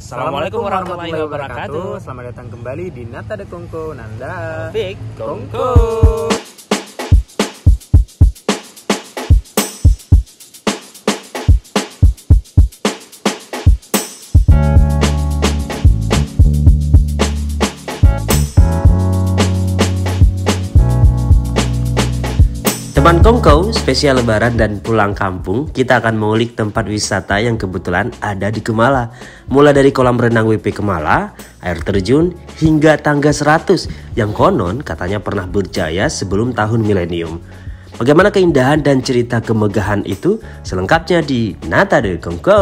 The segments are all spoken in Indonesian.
Assalamualaikum warahmatullahi wabarakatuh. Selamat datang kembali di Nata de Kongko Nanda Big Kongko. Teman Kongko, spesial lebaran dan pulang kampung, kita akan mengulik tempat wisata yang kebetulan ada di Kemala. Mulai dari kolam renang WP Kemala, air terjun, hingga tangga 100 yang konon katanya pernah berjaya sebelum tahun milenium. Bagaimana keindahan dan cerita kemegahan itu? Selengkapnya di Nata de Kongko.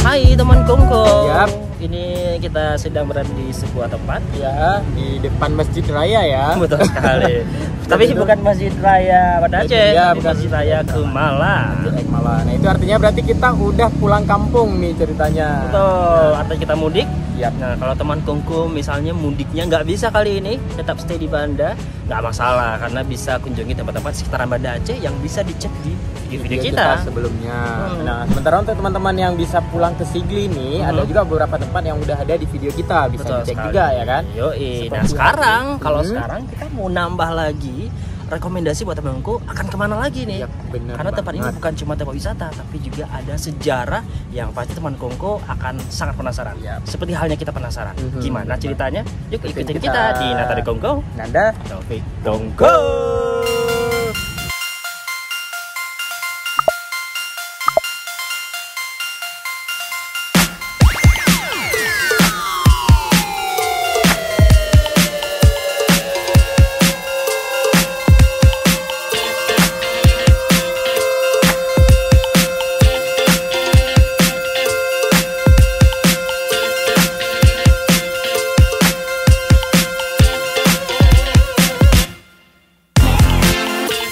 Hai teman Kongko. Yap. Ini kita sedang berada di sebuah tempat Ya, di depan Masjid Raya ya. betul sekali. Tapi bukan Masjid Raya pada Aceh, Ya, tapi bukan. Masjid Raya Kemala. Kemala. Nah, itu artinya berarti kita udah pulang kampung nih ceritanya. Betul, atau kita mudik. Yap. Nah, kalau teman Kongko misalnya mudiknya nggak bisa kali ini, tetap stay di Banda, nggak masalah karena bisa kunjungi tempat-tempat sekitaran Banda Aceh yang bisa dicek di video kita. Sebelumnya. Nah, sementara untuk teman-teman yang bisa pulang ke Sigli nih, ada juga beberapa tempat yang udah ada di video kita, bisa Betul dicek sekali. juga ya kan. Yoi. Nah Seperti sekarang, apa? kalau sekarang kita mau nambah lagi rekomendasi buat temanku akan kemana lagi nih? Yap, bener Karena tempat ini banget. bukan cuma tempat wisata, tapi juga ada sejarah yang pasti teman Kongko akan sangat penasaran. Yap. Seperti halnya kita penasaran. Gimana ceritanya? Yuk ikutin Ikutin kita kita di Nata de Kongko. Nanda Taufik Kongko.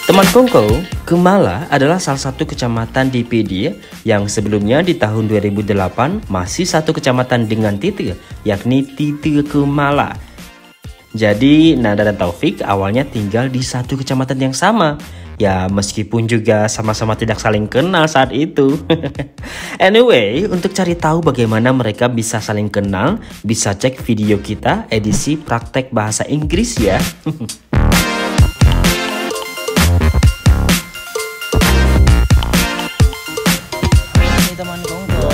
Teman Kongko, Kemala adalah salah satu kecamatan di PD yang sebelumnya di tahun 2008 masih satu kecamatan dengan titik, yakni titik Kemala. Jadi Nanda dan Taufik awalnya tinggal di satu kecamatan yang sama. Ya meskipun juga sama-sama tidak saling kenal saat itu. Anyway, untuk cari tahu bagaimana mereka bisa saling kenal, bisa cek video kita edisi praktek bahasa Inggris ya. Teman Kongko.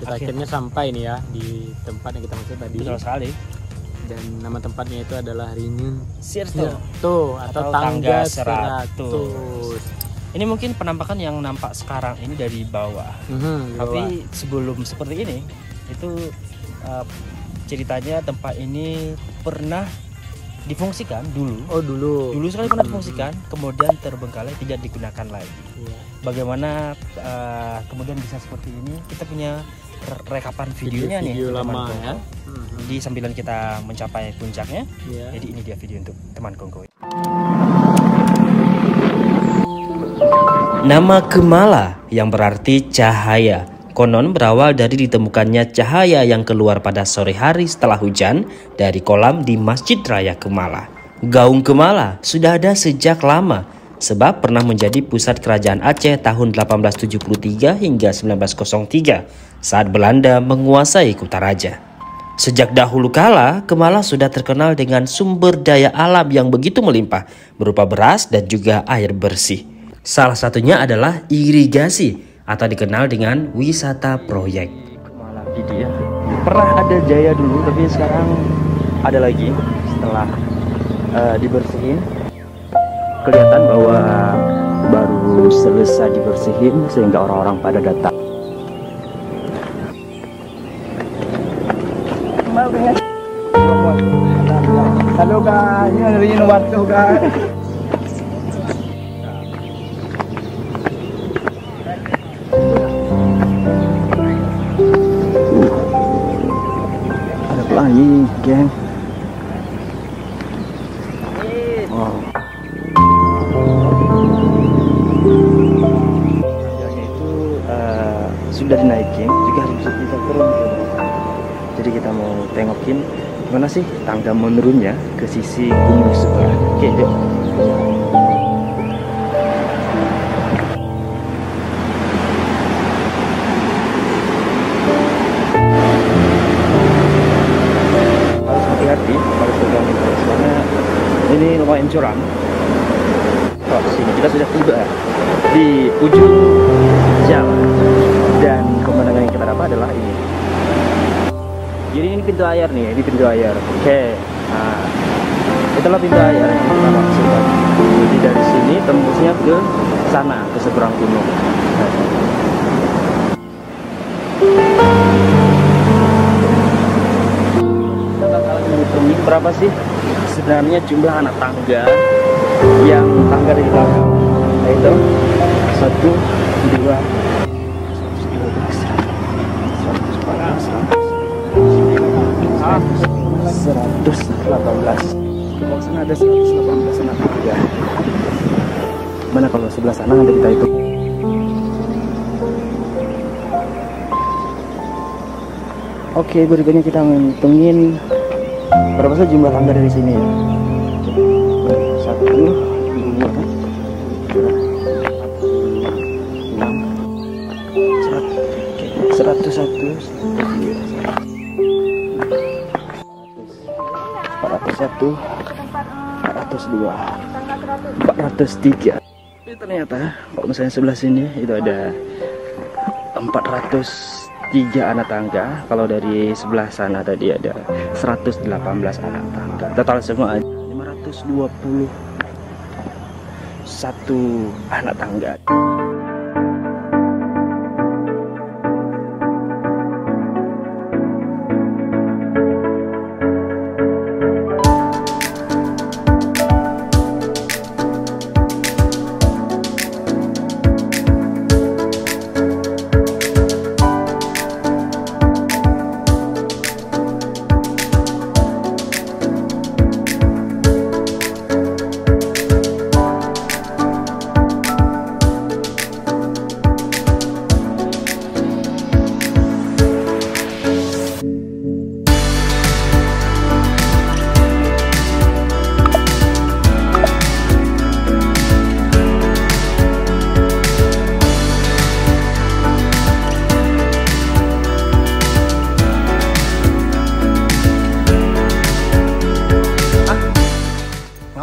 kita akhirnya sampai nih ya di tempat yang kita maksud tadi. Betul sekali. Dan nama tempatnya itu adalah Ringin Sirto. atau Tangga 100. 100. Ini mungkin penampakan yang nampak sekarang ini dari bawah. Tapi sebelum seperti ini, itu ceritanya tempat ini pernah difungsikan dulu. Oh dulu. Dulu sekali pernah difungsikan, kemudian terbengkalai tidak digunakan lagi. Iya. Bagaimana kemudian bisa seperti ini? Kita punya rekapan videonya nih. Video teman lama Kongko. ya. Di sambilan kita mencapai puncaknya. Iya. Jadi ini dia video untuk teman Kongko. Nama Kemala yang berarti cahaya, konon berawal dari ditemukannya cahaya yang keluar pada sore hari setelah hujan dari kolam di Masjid Raya Kemala. Gaung Kemala sudah ada sejak lama, sebab pernah menjadi pusat kerajaan Aceh tahun 1873 hingga 1903 saat Belanda menguasai Kutaraja. Sejak dahulu kala, Kemala sudah terkenal dengan sumber daya alam yang begitu melimpah, berupa beras dan juga air bersih. Salah satunya adalah irigasi atau dikenal dengan wisata proyek. Kemala dia pernah ada jaya dulu, tapi sekarang ada lagi setelah dibersihin. Kelihatan bahwa baru selesai dibersihin sehingga orang-orang pada datang. Halo guys, ini ada Ringin waktu guys. Ada pelangi, geng. Wow. Tangganya itu sudah dinaikin, juga harus bisa turun. Jadi kita mau tengokin gimana sih tangga menurunnya ke sisi gunung sebelah. Oke, yuk. curam. Oh, sini kita sudah tiba di ujung jalan dan pemandangan yang kita dapat adalah ini. Jadi ini pintu air nih, ini pintu air. Oke, nah itulah pintu air yang kita maksudkan. Jadi dari sini tembusnya ke sana, ke seberang gunung. Kita bakalan menghitungin berapa sih sebenarnya jumlah anak tangga yang tangga dari belakang. Yaitu 1, 2, 118. Kalau sana ada 118 anak tangga. Mana kalau sebelah sana nanti kita hitung. Oke, berikutnya kita menghitungin berapa sih jumlah tangga dari sini ya. 1, 2, 3, 4, 5, 401, 402, 403. Ini ternyata kalau misalnya sebelah sini itu ada 403 anak tangga. Kalau dari sebelah sana tadi ada 118 anak tangga. Total semua 521 anak tangga.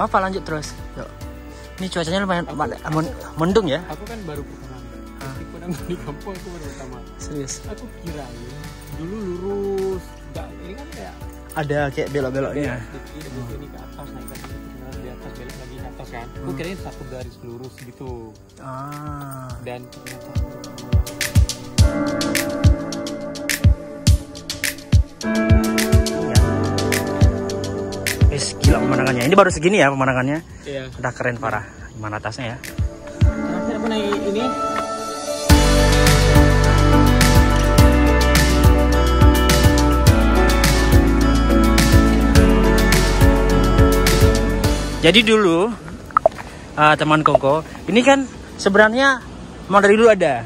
Apa lanjut terus? Yuk. Ini cuacanya lumayan mendung ya? Aku kan baru pertama. Di kampung aku baru pertama. Serius? Aku kirain dulu lurus. Enggak, ini kan kayak ada kayak belok-beloknya. Ini ke atas, naik lagi di atas, belok lagi ke atas kan. Aku kirain satu garis lurus gitu. Dan Gila pemandangannya. Ini baru segini ya pemandangannya. iya. Udah keren parah. Gimana atasnya ya? Terakhir aku naik ini. Jadi dulu teman Koko, ini kan sebenarnya memang dari dulu ada.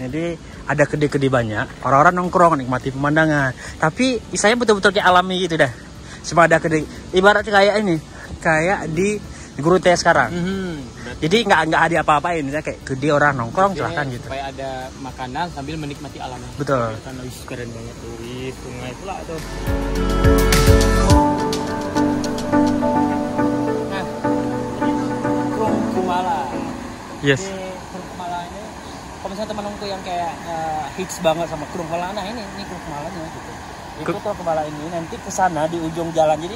Jadi ada kedai-kedai banyak, orang-orang nongkrong nikmati pemandangan. Tapi istilahnya betul-betul kayak alami gitu dah. Cuma ada kedai, ibarat kayak ini, kayak di Guru Teh sekarang. Jadi nggak ada apa-apain, misalnya kayak kedai orang nongkrong silahkan gitu. Supaya ada makanan sambil menikmati alamnya. Betul. Karena keren banget tuh, sungai pula tuh. Nah, Krung Kumala. Yes. Krung Kumala ini, kalau misalnya teman-temanku yang kayak hits banget sama Krung Kumala, nah ini Krung Kumalanya gitu. Itu tuh Kumala ini nanti ke sana di ujung jalan. Jadi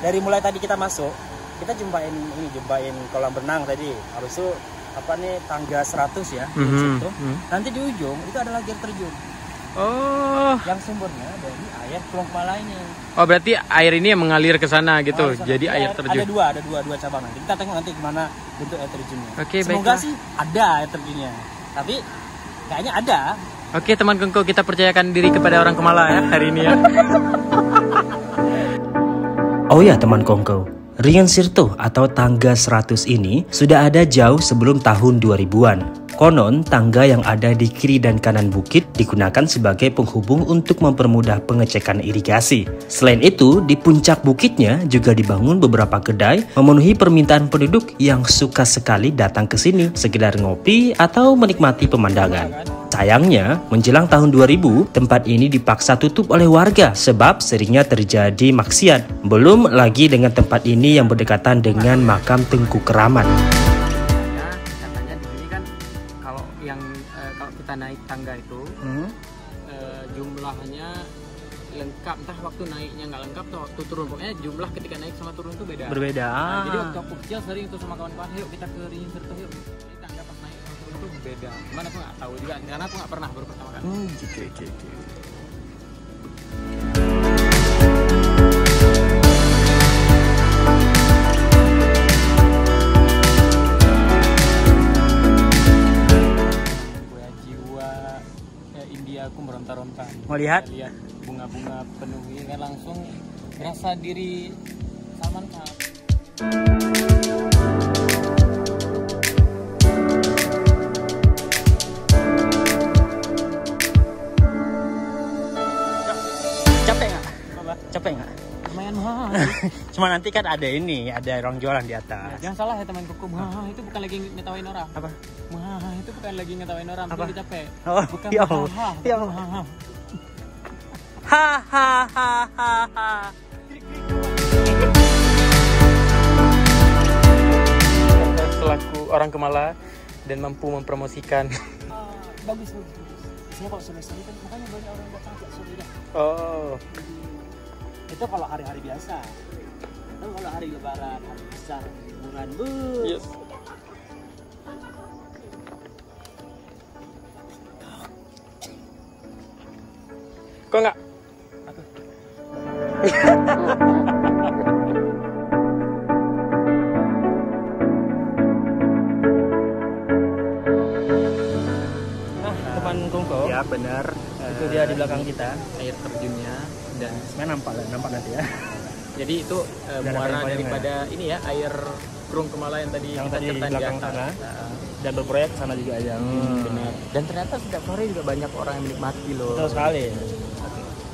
dari mulai tadi kita masuk, kita jumpain kolam renang tadi. Habis itu apa nih tangga 100 ya. Situ. Nanti di ujung itu ada lagi air terjun. Oh. Yang sumbernya dari air Krung Kumala ini. Oh, berarti air ini yang mengalir ke sana gitu. Jadi air terjun. Ada dua cabang nanti. Kita tengok nanti gimana bentuk air terjunnya. Oke, semoga baiklah. sih ada air terjunnya. Tapi kayaknya ada. Oke, teman Kongko, kita percayakan diri kepada orang Kumala ya hari ini ya. Oh ya teman Kongko, Ringan Sirto atau tangga 100 ini sudah ada jauh sebelum tahun 2000-an. Konon, tangga yang ada di kiri dan kanan bukit digunakan sebagai penghubung untuk mempermudah pengecekan irigasi. Selain itu, di puncak bukitnya juga dibangun beberapa kedai memenuhi permintaan penduduk yang suka sekali datang ke sini sekedar ngopi atau menikmati pemandangan. Sayangnya, menjelang tahun 2000, tempat ini dipaksa tutup oleh warga sebab seringnya terjadi maksiat. Belum lagi dengan tempat ini yang berdekatan dengan makam Tengku Keramat. Katanya di sini kan kalau kita naik tangga itu jumlahnya lengkap, entah waktu naiknya nggak lengkap atau waktu turun, pokoknya jumlah ketika naik sama turun itu beda. Berbeda. Nah, jadi waktu aku kecil sering tuh sama kawan-kawan, yuk kita ke Rinjani Tirto yuk. Ini tangga pas naik sama turun itu beda. Gimana aku nggak tahu juga, karena aku nggak pernah, baru pertama kali. Gitu. Jiwa India aku meronta-ronta. Mau lihat? Lihat bunga-bunga penuh ini kan, langsung berasa diri Salman Khan. Capek nggak? Capek nggak? Lumayan mahal. Cuma nanti kan ada ini, ada orang jualan di atas. Jangan salah ya temanku, mahal itu bukan lagi ngetawain orang. Apa? Mahal itu bukan lagi ngetawain orang, Apa? tapi capek. Oh, Bukan ya Allah. mahal. Ya Allah. Mahal. Hahaha. Selaku orang Kemala dan mampu mempromosikan. Bagus. Saya kalau sore kan makanya banyak orang datang ke sore dah. Oh. Itu kalau hari-hari biasa. Tapi kalau hari lebaran, hari besar, liburan, Yes. Kok nggak? Teman Kongko. Ya benar. Itu dia di belakang kita. Air terjunnya dan Sebenarnya nampak nanti ya. jadi itu Dan muara apa yang daripada ini ya, air Krung Kemala yang tadi Yang kita tadi di ceritain di belakang atas. sana. Nah, Dan berproyek sana juga aja. benar. Dan ternyata setiap sore juga banyak orang yang menikmati loh. Betul sekali.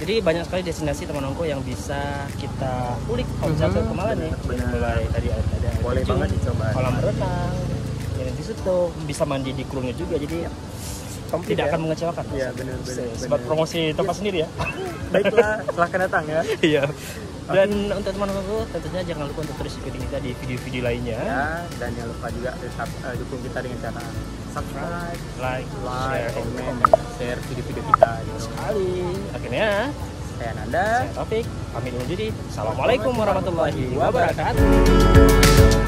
Jadi banyak sekali destinasi teman Ongko yang bisa kita ulik kalau misalnya ke Kemala nih. Benar. Mulai tadi ada Boleh terjun, banget dicoba. kolam renang, yang di situ bisa mandi di Krungnya juga. Jadi tidak akan mengecewakan. Iya, benar. Sebab promosi tempat sendiri ya. Baiklah, silahkan datang ya. Iya. Dan untuk teman-temanku tentunya jangan lupa untuk terus ikuti kita di video-video lainnya. Ya, dan jangan lupa juga tetap dukung kita dengan cara subscribe, Like, share, komen, share video-video kita. Gitu. sekali. Akhirnya Saya Nanda. saya Taufik pamit undur diri. Assalamualaikum warahmatullahi wabarakatuh.